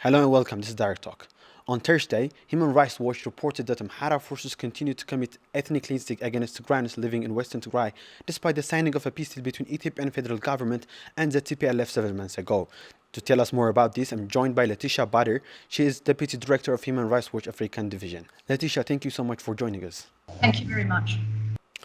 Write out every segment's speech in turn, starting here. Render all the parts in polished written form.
Hello and welcome, this is Direct Talk. On Thursday, Human Rights Watch reported that Amhara forces continue to commit ethnic cleansing against Tigrayans living in western Tigray, despite the signing of a peace deal between Ethiopian federal government and the TPLF 7 months ago. To tell us more about this, I'm joined by Laetitia Bader. She is Deputy Director of Human Rights Watch African Division. Laetitia, thank you so much for joining us. Thank you very much.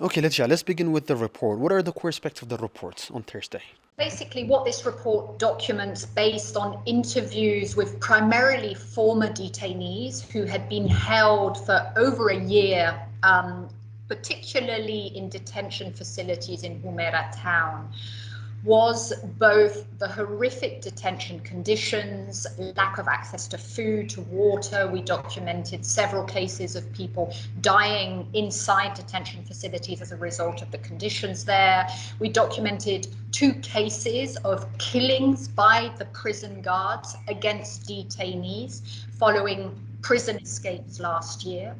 Okay, Laetitia, let's begin with the report. What are the core aspects of the report on Thursday? Basically, what this report documents, based on interviews with primarily former detainees who had been held for over a year, particularly in detention facilities in Humera town, was both the horrific detention conditions, lack of access to food, to water. We documented several cases of people dying inside detention facilities as a result of the conditions there. We documented 2 cases of killings by the prison guards against detainees following prison escapes last year.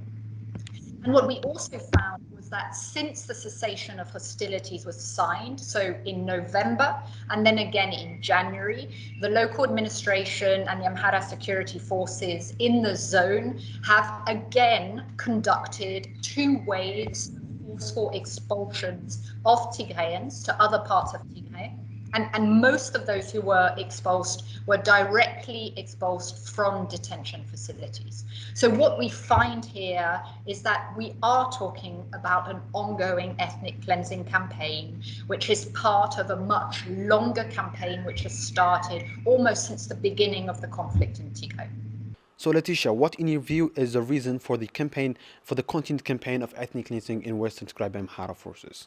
And what we also found was that since the cessation of hostilities was signed, so in November and then again in January, the local administration and the Amhara security forces in the zone have again conducted 2 waves of forceful expulsions of Tigrayans to other parts of Tigray. And most of those who were expulsed were directly expulsed from detention facilities. So what we find here is that we are talking about an ongoing ethnic cleansing campaign, which is part of a much longer campaign which has started almost since the beginning of the conflict in Tigray. So, Laetitia, what in your view is the reason for the continued campaign of ethnic cleansing in Western Tigray by Amhara forces?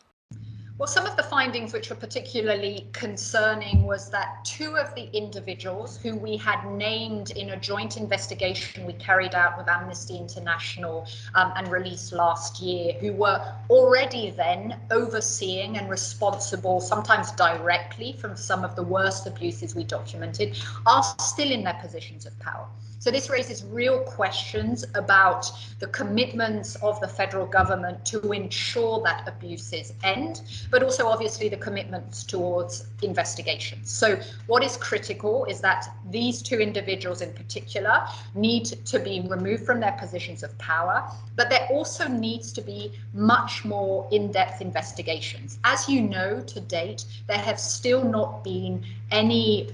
Well, some of the findings which were particularly concerning was that 2 of the individuals who we had named in a joint investigation we carried out with Amnesty International and released last year, who were already then overseeing and responsible, sometimes directly, from some of the worst abuses we documented, are still in their positions of power. So this raises real questions about the commitments of the federal government to ensure that abuses end, but also obviously the commitments towards investigations. So what is critical is that these 2 individuals in particular need to be removed from their positions of power, but there also needs to be much more in-depth investigations. As you know, to date, there have still not been any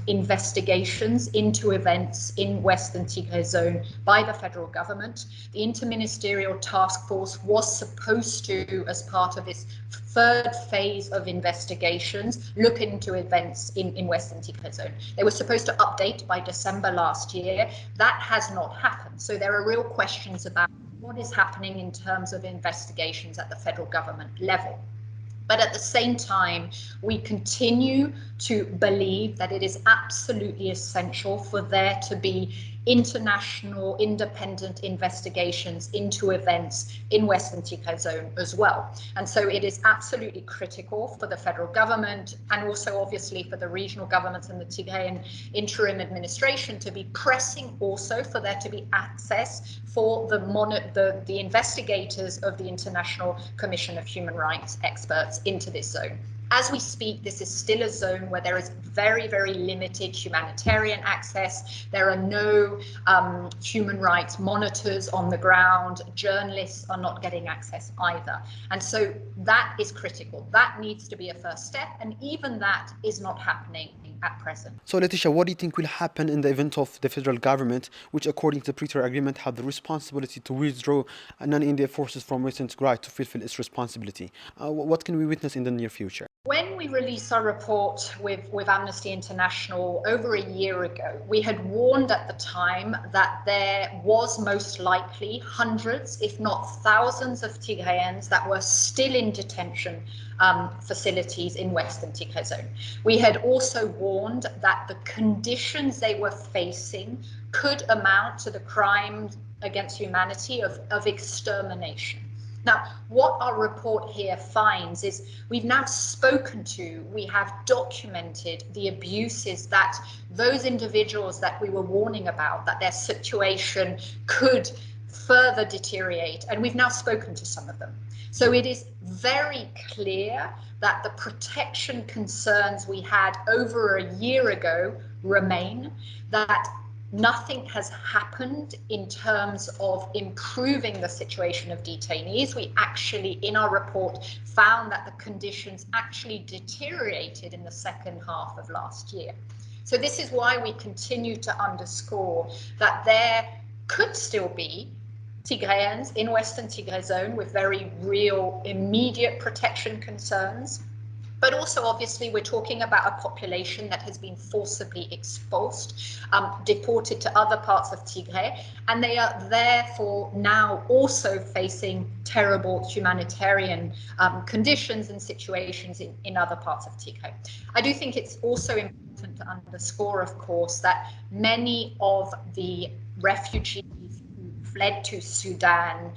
investigations into events in Western Tigray zone by the federal government. The Interministerial Task Force was supposed to, as part of this 3rd phase of investigations, look into events in Western Tigray zone. They were supposed to update by December last year. That has not happened. So there are real questions about what is happening in terms of investigations at the federal government level. But at the same time, we continue to believe that it is absolutely essential for there to be international independent investigations into events in Western Tigray zone as well. And so it is absolutely critical for the federal government and also obviously for the regional governments and the Tigrayan interim administration to be pressing also for there to be access for the investigators of the International Commission of Human Rights experts into this zone. As we speak, this is still a zone where there is very, very limited humanitarian access. There are no human rights monitors on the ground. Journalists are not getting access either. And so that is critical. That needs to be a first step. And even that is not happening at present. So, Laetitia, what do you think will happen in the event of the federal government, which, according to the Pretoria Agreement, had the responsibility to withdraw non-Indian forces from Western Tigray to fulfill its responsibility? What can we witness in the near future? When we released our report with Amnesty International over a year ago, we had warned at the time that there was most likely hundreds, if not thousands, of Tigrayans that were still in detention facilities in Western Tigray zone. We had also warned that the conditions they were facing could amount to the crime against humanity of extermination. Now, what our report here finds is we've now we have documented the abuses that those individuals that we were warning about, that their situation could further deteriorate, and we've now spoken to some of them. So it is very clear that the protection concerns we had over a year ago remain, that nothing has happened in terms of improving the situation of detainees. We actually, in our report, found that the conditions actually deteriorated in the second half of last year. So this is why we continue to underscore that there could still be Tigrayans in Western Tigray zone with very real immediate protection concerns. But also, obviously, we're talking about a population that has been forcibly expulsed, deported to other parts of Tigray, and they are therefore now also facing terrible humanitarian conditions and situations in other parts of Tigray. I do think it's also important to underscore, of course, that many of the refugees fled to Sudan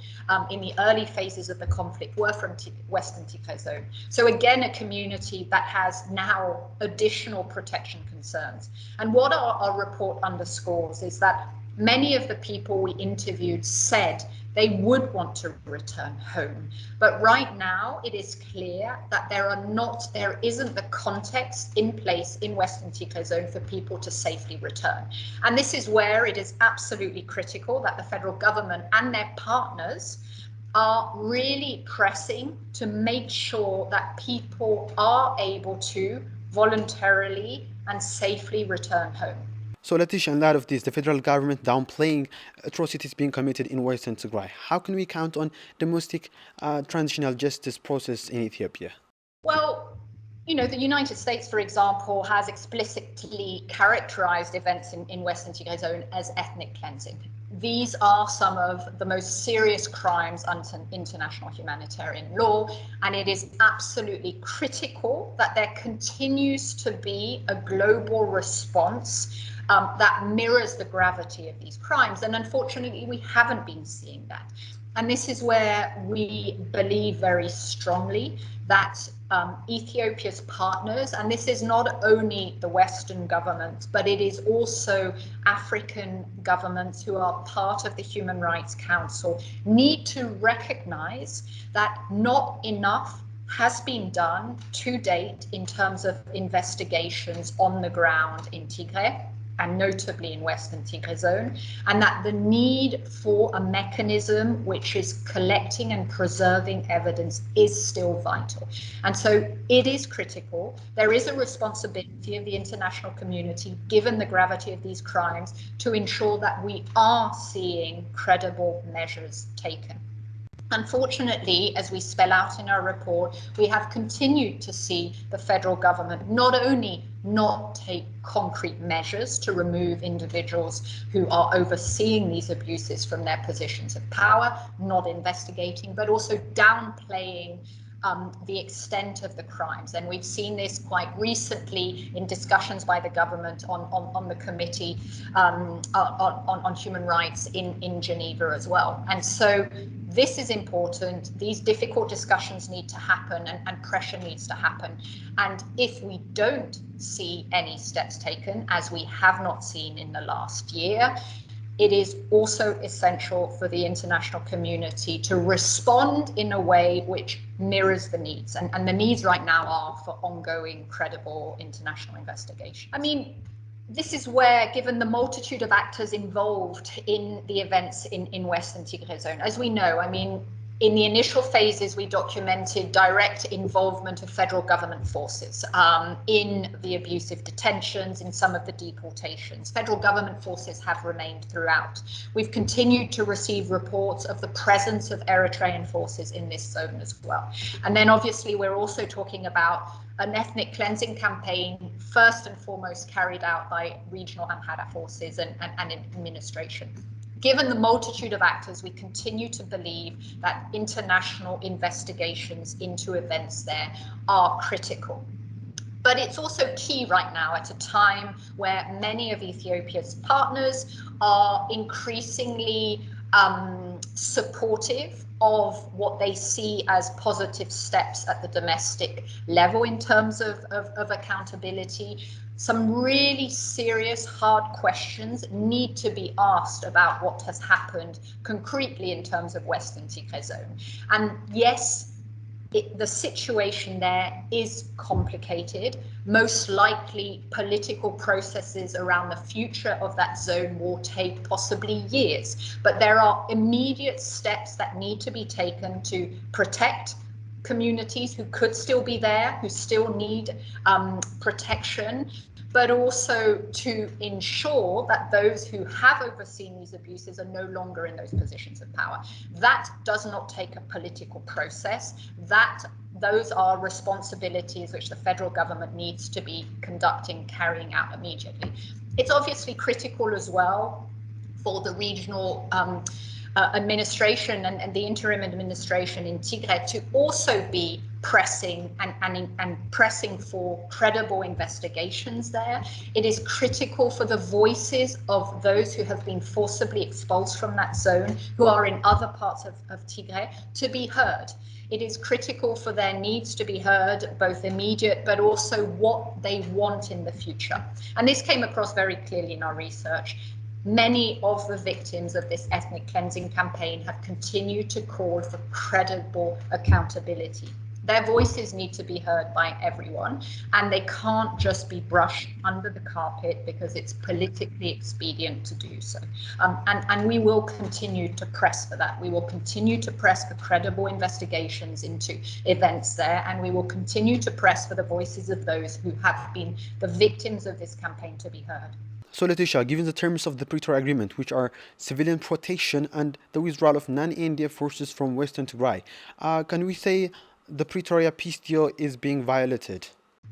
in the early phases of the conflict were from Western Tigray zone. So again, a community that has now additional protection concerns. And what our report underscores is that many of the people we interviewed said they would want to return home. But right now, it is clear that there isn't the context in place in Western Tigray zone for people to safely return. And this is where it is absolutely critical that the federal government and their partners are really pressing to make sure that people are able to voluntarily and safely return home. So, Laetitia, in light of this, the federal government downplaying atrocities being committed in Western Tigray, how can we count on domestic transitional justice process in Ethiopia? Well, the United States, for example, has explicitly characterized events in Western Tigray zone as ethnic cleansing. These are some of the most serious crimes under international humanitarian law, and it is absolutely critical that there continues to be a global response that mirrors the gravity of these crimes. And unfortunately, we haven't been seeing that. And this is where we believe very strongly that Ethiopia's partners, and this is not only the Western governments, but it is also African governments who are part of the Human Rights Council, need to recognize that not enough has been done to date in terms of investigations on the ground in Tigray, and notably in Western Tigray zone, and that the need for a mechanism which is collecting and preserving evidence is still vital. And so it is critical. There is a responsibility of the international community, given the gravity of these crimes, to ensure that we are seeing credible measures taken. Unfortunately, as we spell out in our report, we have continued to see the federal government not only not take concrete measures to remove individuals who are overseeing these abuses from their positions of power, not investigating, but also downplaying the extent of the crimes. And we've seen this quite recently in discussions by the government on the Committee on Human Rights in Geneva as well. And so this is important. These difficult discussions need to happen, and pressure needs to happen. And if we don't see any steps taken, as we have not seen in the last year, it is also essential for the international community to respond in a way which mirrors the needs. And the needs right now are for ongoing, credible international investigation. I mean, this is where, given the multitude of actors involved in the events in Western Tigray zone, as we know, I mean, in the initial phases, we documented direct involvement of federal government forces in the abusive detentions, in some of the deportations. Federal government forces have remained throughout. We've continued to receive reports of the presence of Eritrean forces in this zone as well. And then obviously we're also talking about an ethnic cleansing campaign, first and foremost carried out by regional Amhara forces and administration. Given the multitude of actors, we continue to believe that international investigations into events there are critical. But it's also key right now at a time where many of Ethiopia's partners are increasingly supportive of what they see as positive steps at the domestic level in terms of accountability. Some really serious, hard questions need to be asked about what has happened concretely in terms of Western Tigray zone. And yes, the situation there is complicated. Most likely, political processes around the future of that zone will take possibly years. But there are immediate steps that need to be taken to protect communities who could still be there, who still need protection, but also to ensure that those who have overseen these abuses are no longer in those positions of power. That does not take a political process. Those are responsibilities which the federal government needs to be carrying out immediately. It's obviously critical as well for the regional administration and the interim administration in Tigray to also be pressing and pressing for credible investigations there. It is critical for the voices of those who have been forcibly expulsed from that zone, who are in other parts of Tigray, to be heard. It is critical for their needs to be heard, both immediate, but also what they want in the future. And this came across very clearly in our research. Many of the victims of this ethnic cleansing campaign have continued to call for credible accountability. Their voices need to be heard by everyone, and they can't just be brushed under the carpet because it's politically expedient to do so. And we will continue to press for that. We will continue to press for credible investigations into events there, and we will continue to press for the voices of those who have been the victims of this campaign to be heard. So, Laetitia, given the terms of the Pretoria Agreement, which are civilian protection and the withdrawal of non-ANDF forces from Western Tigray, can we say the Pretoria peace deal is being violated?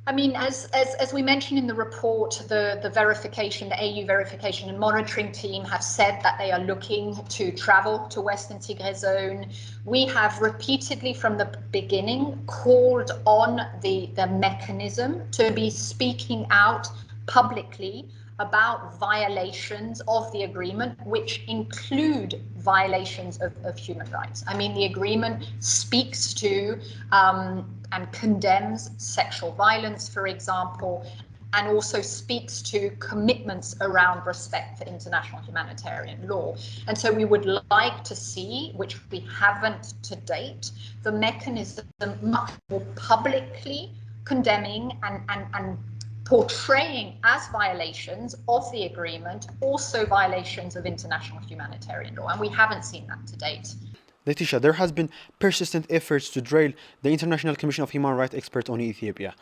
I mean, as we mentioned in the report, the verification, the AU verification and monitoring team have said that they are looking to travel to Western Tigray zone. We have repeatedly from the beginning called on the mechanism to be speaking out publicly about violations of the agreement, which include violations of human rights. I mean, the agreement speaks to and condemns sexual violence, for example, and also speaks to commitments around respect for international humanitarian law. And so we would like to see, which we haven't to date, the mechanism much more publicly condemning and portraying as violations of the agreement also violations of international humanitarian law, and we haven't seen that to date. Laetitia, there has been persistent efforts to derail the International Commission of Human Rights experts on Ethiopia.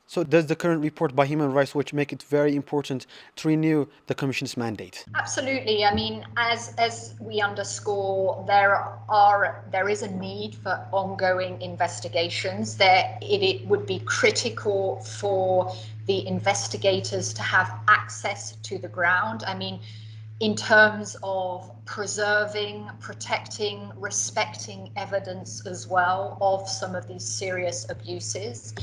So does the current report by Human Rights Watch make it very important to renew the Commission's mandate? Absolutely. I mean, as we underscore, there is a need for ongoing investigations. It would be critical for the investigators to have access to the ground. I mean, in terms of preserving, protecting, respecting evidence as well of some of these serious abuses.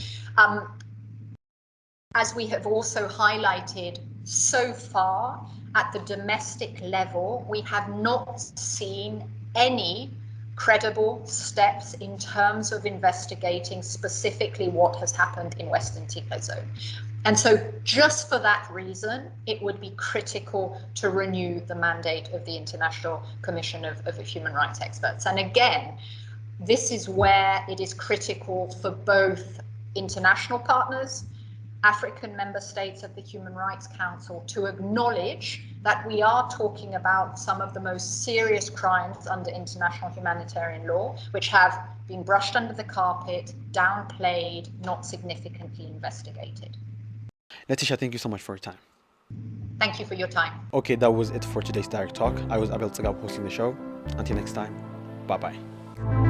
As we have also highlighted, so far at the domestic level, we have not seen any credible steps in terms of investigating specifically what has happened in Western Tigray zone. And so just for that reason, it would be critical to renew the mandate of the International Commission of Human Rights Experts. And again, this is where it is critical for both international partners, African member states of the Human Rights Council, to acknowledge that we are talking about some of the most serious crimes under international humanitarian law, which have been brushed under the carpet, downplayed, not significantly investigated. Laetitia, thank you so much for your time. Thank you for your time. Okay, that was it for today's Direct Talk. I was Abel Tsagab hosting the show. Until next time, bye-bye.